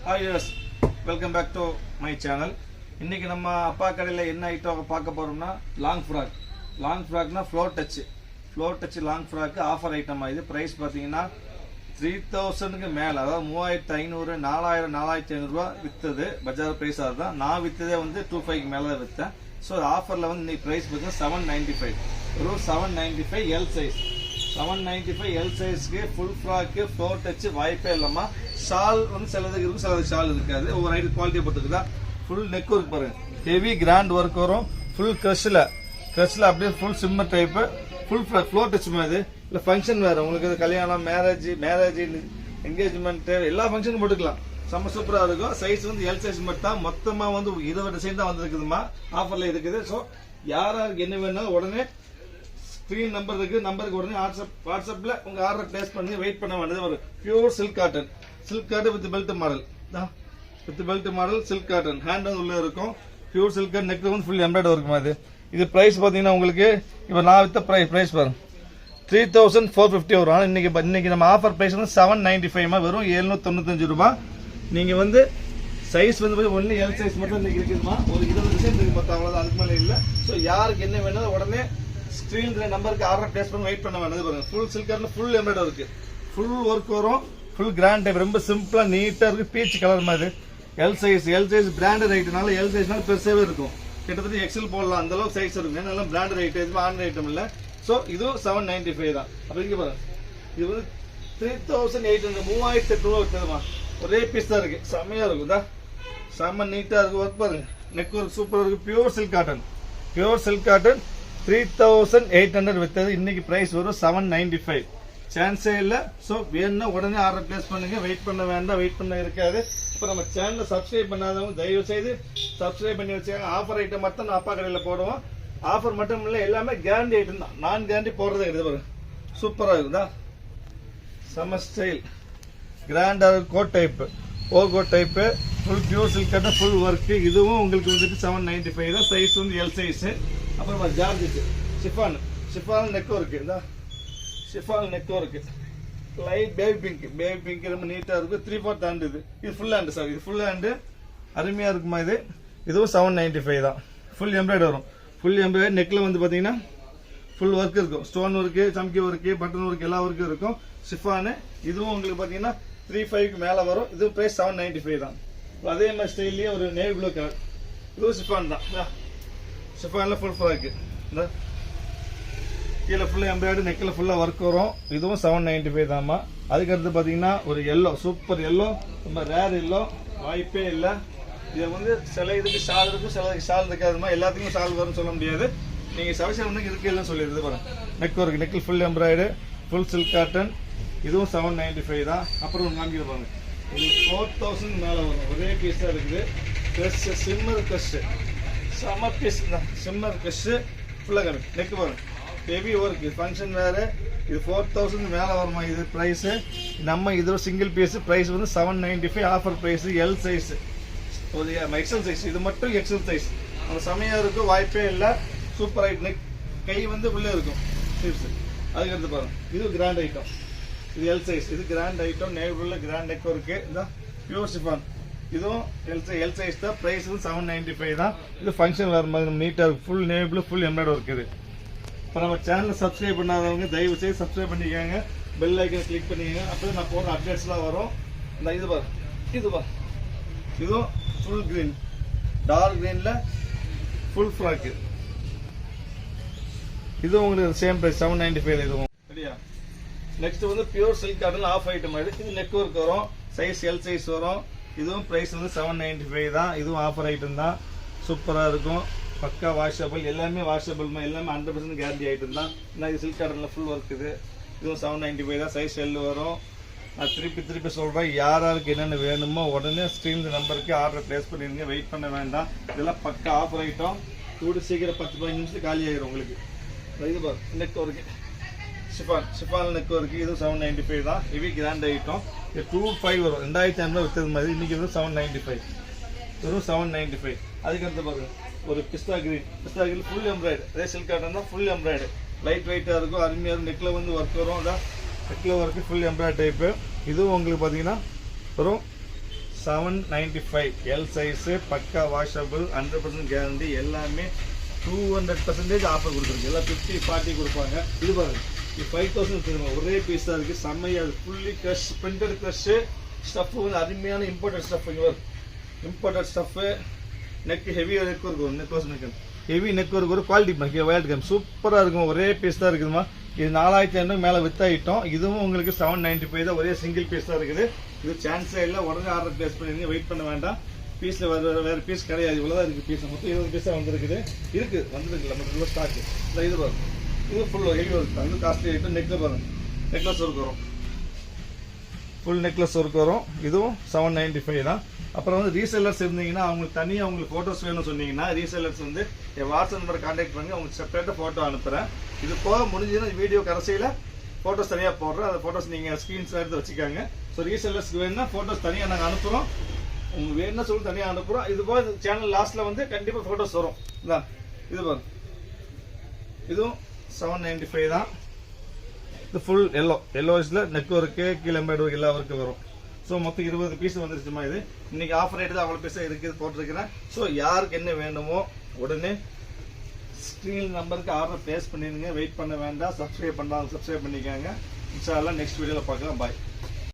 Hi viewers, welcome back to my channel. இன்னைக்கு நம்ம அப்பா கடையில என்ன ஐட்டம் பார்க்க போறோம்னா லாங் ஃப்ராக்னா floor touch long frock offer ஐட்டமா. இது பிரைஸ் பாத்தீங்கன்னா 3000க்கு மேல, அதாவது 3500 4000 4500 ரூபாய் வித்தது. பஜார் பிரைஸ் அதுதான். நான் வித்ததே வந்து 25க்கு மேல தான் வித்தேன். ஸோ ஆஃபர்ல வந்து இன்னைக்கு பிரைஸ் பார்த்தீங்கன்னா 795, வெறும் 795 எல் சைஸ். 795 எல் சைஸ்க்கு ஃபுல் ஃப்ராக்கு ஃப்ளோர் டச் வாய்ப்பே இல்லாம. ஷால் வந்து சிலதுக்கு இருக்கும், சிலதுக்கு ஷால் இருக்காது. ஒவ்வொரு ஐட்டம் குவாலிட்டியை பொறுத்துக்குதா. ஃபுல் நெக் ஒர்க் பாருங்க, ஹெவி கிராண்ட் ஒர்க் வரும். ஃபுல் கிரஷ்ல அப்படியே full shimmer type full floor touch மாதிரி. இல்லை ஃபங்க்ஷன் வேறு உங்களுக்கு கல்யாணம், மேரேஜ் என்கேஜ்மெண்ட் எல்லா ஃபங்க்ஷனும் போட்டுக்கலாம். செம்ம சூப்பராக இருக்கும். சைஸ் வந்து எல் சைஸ் மட்டும். மொத்தமாக வந்து 20 டிசைன் தான் வந்துருக்குதுமா, ஆஃபர்ல இருக்குது. ஸோ யாராருக்கு என்ன வேணாலும் உடனே ஸ்கிரீன் நம்பர் இருக்கு, நம்பருக்கு உடனே வாட்ஸ்அப்ல உங்க ஆர்டர் பிளேஸ் பண்ணி வெயிட் பண்ண வேண்டியது. ஒரு pure silk cotton with belt model silk cotton hand வந்து உள்ள இருக்கும். பியூர் சில்க் காட்டன், நெக் வந்து ஃபுல் எம்ப்ராய்டரி இருக்கும். இது பிரைஸ் பாத்தீங்கன்னா உங்களுக்கு இப்போ நான் வித்த பிரைஸ் பாருங்க 3450 வரும். ஆனால் இன்னைக்கு நம்ம ஆஃபர் பிரைஸ் வந்து 795, வெறும் 795 ரூபாய். நீங்க வந்து சைஸ் வந்து ஒன்லி எல் சைஸ் மட்டும் இன்னைக்கு இருக்குதுமா. ஒரு 20 டிசைன் இருக்கு மொத்தம், அவ்வளவுதான், அதுக்கு மேலே இல்லை. ஸோ யாருக்கு என்ன வேணும் உடனே ஸ்கிரீன் நம்பருக்கு ஆர்டர் பிளேஸ் பண்ணி வெயிட் பண்ண வேண்டியது. பாருங்க full silk cotton, full embroidery இருக்கு, ஃபுல் ஒர்க் வரும், ஃபுல் கிராண்ட் டைப், ரொம்ப சிம்பிளா நீட்டா இருக்கு. பீச் கலர் மாதிரி. எல் சைஸ் பிராண்டட் ஐட்டனால எல் சைஸ்னால பெருசாவே இருக்கும். கிட்டத்தட்ட எக்ஸல் போடலாம், அந்த அளவுக்கு சைஸ் இருக்கும். ஏன்னா பிராண்டட் ஐட்டம், எதுவும் ஆன்லைன் ஐட்டம் இல்ல. ஸோ இதுவும் 795 தான். அப்ப இங்க பாருங்க, இது வந்து 3800, 3800 ரூபாய் விற்கிறதுமா. ஒரே பீஸ் தான் இருக்கு, செம்மையா இருக்கும். செம்ம நீட்டா இருக்கு. ஒர்க் பாருங்க, நெக் ஒர்க் சூப்பரா இருக்கு. Pure silk cotton 3800 வித்தது. இன்னைக்கு பிரைஸ் வரும் 795. சான்ஸே இல்ல. சோ வேணும்னா உடனே ஆர்டர் பிளேஸ் பண்ணுங்க, வெயிட் பண்ண வேண்டாம், வெயிட் பண்ண இருக்காது. இப்போ நம்ம சேனலை சப்ஸ்கிரைப் பண்ணாதவங்க தயவு செய்து சப்ஸ்கிரைப் பண்ணி வச்சுக்காங்க. ஆஃபர் ஐட்டம் மட்டும் நான் அப்பா கடையில போடுவோம். ஆஃபர் மட்டும் இல்ல, எல்லாமே கேரண்டி ஐட்டம் தான். நான் கேரண்டி போடுறதே கிடையாது. பாருங்க சூப்பரா இருக்குதா, சம்ம ஸ்டைல் கிராண்டா coat type, coat type, full pure silk cotton, full work. இதுவும் உங்களுக்கு வந்துட்டு 795 தான். சைஸ் வந்து எல் சைஸ். அப்புறம் georgette chiffon neck work, chiffon neck work, light baby pink ரொம்ப நீட்டா இருக்கு. 3/4 ஹேண்ட். இது ஃபுல் ஹேண்ட் சார், இது ஃபுல் ஹேண்ட் அருமையா இருக்குமா. இதுவும் 795 தான். ஃபுல் எம்ப்ராய்டரி வரும். ஃபுல் எம்ப்ராய்டரி நெக்ல வந்து பாத்தீங்கன்னா ஃபுல் ஒர்க் இருக்கும். Stone work, chamki work, button work, எல்லா ஒர்க்கும் இருக்கும். ஷிஃபான் இதுவும் உங்களுக்கு பாத்தீங்கன்னா 35க்கு மேல வரும். இது பிரைஸ் 795 தான். அதே மாதிரி ஸ்டைல்லயே ஒரு நேவி ப்ளூ கலர், இதுவும் ஷிஃபான் தான். ஷிஃபான்ல ஃபுல் ஃப்ராக், கீழே ஃபுல்லா எம்ப்ராய்டரி, நெக்ல ஃபுல்லா ஒர்க் வரும். இதுவும் 795 தான்மா. அதுக்கடுத்து பாத்தீங்கன்னா ஒரு எல்லோ, சூப்பர் எல்லோ, ரொம்ப ரேர் எல்லோ, வாய்ப்பே இல்லை. இது வந்து சில இதுக்கு ஷால் இருக்கும், சில ஷால் இருக்காதுமா. எல்லாத்துக்கும் ஷால் வரும்னு சொல்ல முடியாது. நீங்க சவசம் இருக்கு இல்லைன்னு சொல்லிடுது. பாருங்க நெக் ஒர்க், நெக்கில் full embroidery, full silk cotton. இதுவும் 795 தான். அப்புறம் காமிக்கிற பாருங்க, இது 4000 மேல வரும். ஒரே பீஸ் தான் இருக்குது. ப்ளஸ் சிம்மர் கிரஷ், செம பீஸ் தான். சிம்மர் கிரஷ் ஃபுல்லா காமி. நெக் பாருங்க, ஹெவி ஒர்க், ஃபங்க்ஷன் வேற. இது 4000 மேல வருமா. இது பிரைஸ் நம்ம இது சிங்கிள் பீஸ் பிரைஸ் வந்து 795. ஆஃபர் பிரைஸ் எல் சைஸ், ஒரு எக்ஸல் சைஸ். இது மட்டும் எக்ஸல் சைஸ். நம்ம செமையா இருக்கும், வாய்ப்பே இல்லை. Super item. நெக் கை வந்து உள்ள இருக்கும். அதுக்கடுத்து பாருங்க, இது கிராண்ட் ஐட்டம், இது எல் சைஸ். இது கிராண்ட் ஐட்டம், நேவுள்ள கிராண்ட் நெக் இருக்கு. இதுதான் பியூர் ஷிஃபான். இதுவும் எல் சைஸ் தான். பிரைஸ் வந்து 795 தான். இது ஃபங்க்ஷன் வேற மாதிரி நீட்டா இருக்கு. ஃபுல் நேவுல ஃபுல் எம்ப்ராய்டரி இருக்குது. இப்போ நம்ம சேனலை சப்ஸ்கிரைப் பண்ணாதவங்க தயவு செய்து சப்ஸ்கிரைப் பண்ணிக்கோங்க, பெல் ஐக்கனை கிளிக் பண்ணிக்கோங்க. அப்போ நான் போடுற அப்டேட்ஸ்லாம் வரும். இந்த இது பாரு, இதுவும் ஃபுல் கிரீன், டார்க் கிரீன்ல ஃபுல் ஃப்ராக். இதுவும் உங்களுக்கு சேம் பிரைஸ் 795. இதுவும் சரியா. நெக்ஸ்ட் வந்து pure silk cotton off item. இது நெக் ஒர்க் வரும், சைஸ் எல் சைஸ் வரும். இதுவும் பிரைஸ் வந்து 795 தான். இதுவும் ஆஃபர் ஐட்டம் தான். சூப்பரா இருக்கும், பக்கா வாஷபிள். எல்லாமே வாஷபிள், எல்லாமே 100% கேரண்டி ஐட்டம் தான். இது சில்க் காட்டன்ல ஃபுல் ஒர்க். இதுவும் 795 தான். சைஸ் எல் வரும். நான் திருப்பி சொல்றேன், யாராருக்கு என்னென்ன வேணுமோ உடனே ஸ்கிரீன் நம்பருக்கு ஆர்டர் பிளேஸ் பண்ணிருங்க, வெயிட் பண்ண வேண்டாம். இதெல்லாம் பக்கா ஆஃபர் ஐட்டம். கூட சீக்கிரம் 10-15 நிமிஷத்துக்கு காலி ஆகிடும் உங்களுக்கு. இது பாரு, neck work, chiffon neck work. இதுவும் 795 தான். Heavy grand item. இது 25 வரும். 2500 வித்தது மாதிரி. இன்னைக்கு இது 795, வெறும் 795. அதுக்கடுத்து பாருங்க, ஒரு பிஸ்தா கிரீன் ஃபுல் எம்ப்ராய்டரி. அதே சில்க் காட்டன் தான், ஃபுல் எம்ப்ராய்டரி. லைட் வெயிட்டா இருக்கும், அருமையா இருக்கும். நெக்ல வந்து ஒர்க் வரும். நெக்ல ஒர்க் ஃபுல் எம்ப்ராய்டரி டைப். இதுவும் உங்களுக்கு பாத்தீங்கன்னா வெறும் 795 எல் சைஸ், பக்கா வாஷபிள், 100% கேரண்டி, எல்லாமே 200% ஆஃபர் கொடுத்துருக்கு. எல்லாம் 50-40 கொடுப்பாங்க. இது பாருங்க, இது 5000 ஒரே பீஸ் தான் இருக்கு. செம்மையா fully crush printed crush stuff வந்து அருமையான imported stuff. Imported stuff, neck heavy neck இருக்கும், நெக்லஸ் நெக் ஹெவி நெக் ஒரு குவாலிட்டி வயல்ட் கம் சூப்பராக இருக்கும். ஒரே பீஸ் தான் இருக்குதுமா. இது 4500 மேலே வித்தாயிட்டோம். இதுவும் உங்களுக்கு 795 தான். ஒரே சிங்கிள் பீஸ் தான் இருக்குது. இது சான்ஸே இல்லை. உடனே ஆர்டர் பிளேஸ் பண்ணிருங்க, வெயிட் பண்ண வேண்டாம். பீஸில் வேறு பீஸ் கிடையாது. இவ்வளோதான் இருக்குது பீஸ். மொத்தம் 20 பீஸாக வந்துருக்குது. வந்துருக்குல்ல மொத்தம் ஸ்டாக்கு. இது பாருங்க, இது ஃபுல் ஹெவி ஒர்க் தான். இது காஸ்ட்லி ஐட்டம். நெக்கில் பாருங்க, நெக்லஸ் ஒர்க் வரும், ஃபுல் நெக்லஸ் ஒர்க் வரும். இதுவும் 795 தான். அப்புறம் வந்து ரீசெல்லர்ஸ் இருந்தீங்கன்னா அவங்களுக்கு தனியாக உங்களுக்கு ஃபோட்டோஸ் வேணும்னு சொன்னீங்கன்னா ரீசெல்லர்ஸ் வந்து என் வாட்ஸ்அப் நம்பர் கான்டாக்ட் பண்ணி உங்களுக்கு செப்பரேட்டாக ஃபோட்டோ அனுப்புகிறேன். இது போக முடிஞ்சதுன்னா வீடியோ கடைசியில் ஃபோட்டோஸ் தனியாக போடுறேன். அந்த ஃபோட்டோஸ் நீங்கள் ஸ்க்ரீன்ஷாட் எடுத்து வச்சுக்காங்க. ஸோ ரீசெல்லர்ஸ்க்கு வேணும்னா ஃபோட்டோஸ் தனியாக நாங்கள் அனுப்புகிறோம். உங்களுக்கு வேணும்னா சொல்லி தனியாக அனுப்புகிறோம். இது போக சேனல் லாஸ்ட்டில் வந்து கண்டிப்பாக ஃபோட்டோஸ் வரும். இதான் இது பாருங்க, இதுவும் 795 தான். இது ஃபுல் எல்லோஸில் நெக் ஒர்க்கு, கீழே எம்ப்ராய்டரி எல்லா ஒர்க்கும் வரும். ஸோ மொத்தம் 20 பீஸ் வந்துருச்சுமா. இது இன்னைக்கு ஆஃபர் ரேட்டு தான் அவ்வளோ பீஸாக இருக்குது போட்டிருக்கிறேன். ஸோ யாருக்கு என்ன வேணுமோ உடனே ஸ்க்ரீன் நம்பருக்கு ஆர்டர் பிளேஸ் பண்ணிடுங்க. வெயிட் பண்ண வேண்டாம். சப்ஸ்கிரைப் பண்ணாங்க சப்ஸ்கிரைப் பண்ணிக்காங்க. இன்ஷா அல்லாஹ் நெக்ஸ்ட் வீடியோவில் பார்க்கலாம். பாய்.